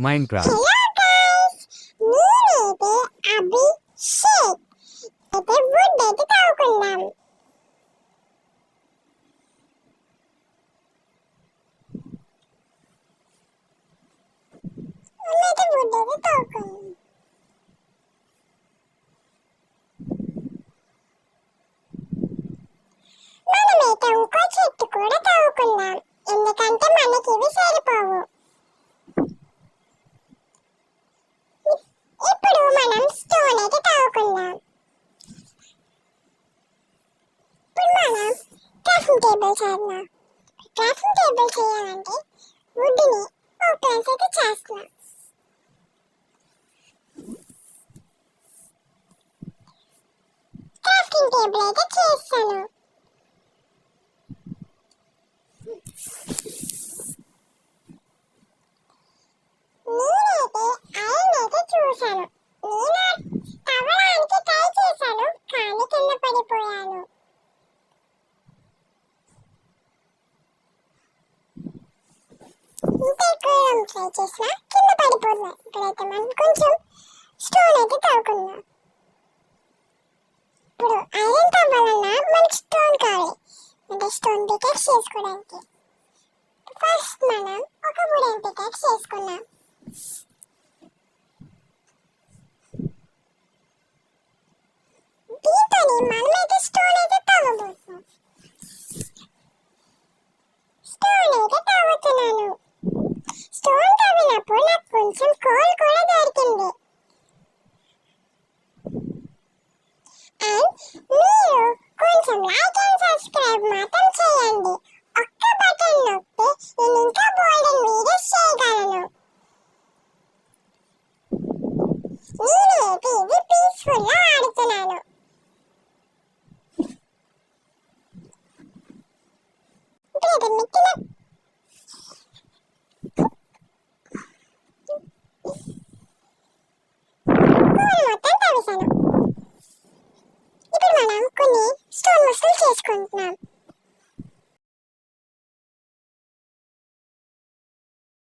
Minecraft. Hello guys, నేనైతే అభిషేక్ అయితే would అయితే తాగుకుందాం. మేమైతే వుడ్ అయితే తాగుకుందాం. మనమైతే ఇంకో చెట్టు కూడా తాగుకుందాం, ఎందుకంటే మనకి ఇవి సరిపోవు. ఇప్పుడు మనం స్టోన్ అయితే తాగుకుందాం. ఇప్పుడు మనం క్రాఫ్టింగ్ టేబుల్ చేద్దాం. క్రాఫ్టింగ్ టేబుల్ చేయాలంటే వుడ్ని ఓపెన్స్ అయితే చేస్తున్నాం. క్రాఫ్టింగ్ టేబుల్ అయితే చేస్తాను. నేనైతే ఐరన్ అయితే చూశాను. నేను తవ్వడానికి ట్రై చేశాను, కానీ కింద పడిపోయాను. ఇంకా ఎక్కువ ట్రై చేసినా కింద పడిపోతున్నా. ఇప్పుడైతే మనం కొంచెం స్టోన్ అయితే తవ్వుకుందాం. ఇప్పుడు ఐరన్ తవ్వాలన్నా మనకి స్టోన్ కావాలి, అంటే స్టోన్ పికెక్స్ చేసుకోవడానికి. ఫస్ట్ మనం ఒక వుడెన్ పికెక్స్ చేసుకున్నాం. దీంతో మనమైతే స్టోన్ అయితే తవ్వబోతున్నాం. స్టోన్ అయితే తవ్వుతున్నాను. స్టోన్ తవ్వినప్పుడు నాకు కొంచెం కోల్ కూడా దొరికింది. అండ్ మీరు కొంచెం లైక్ అండ్ సబ్స్క్రైబ్ మాత్రం చేయండి. ఒక్క బటన్ నొక్కి నేను ఇంకా బోల్డెన్ వీడియోస్ చేయగలను. నేనైతే ఇది పీస్ఫుల్గా ఆడుతున్నాను. ఇప్పుడైతే మిక్కిన మొత్తం తవ్వేశాను. ఇప్పుడు మనం కొన్ని స్టోన్ వస్తువులు చేసుకుంటున్నాం.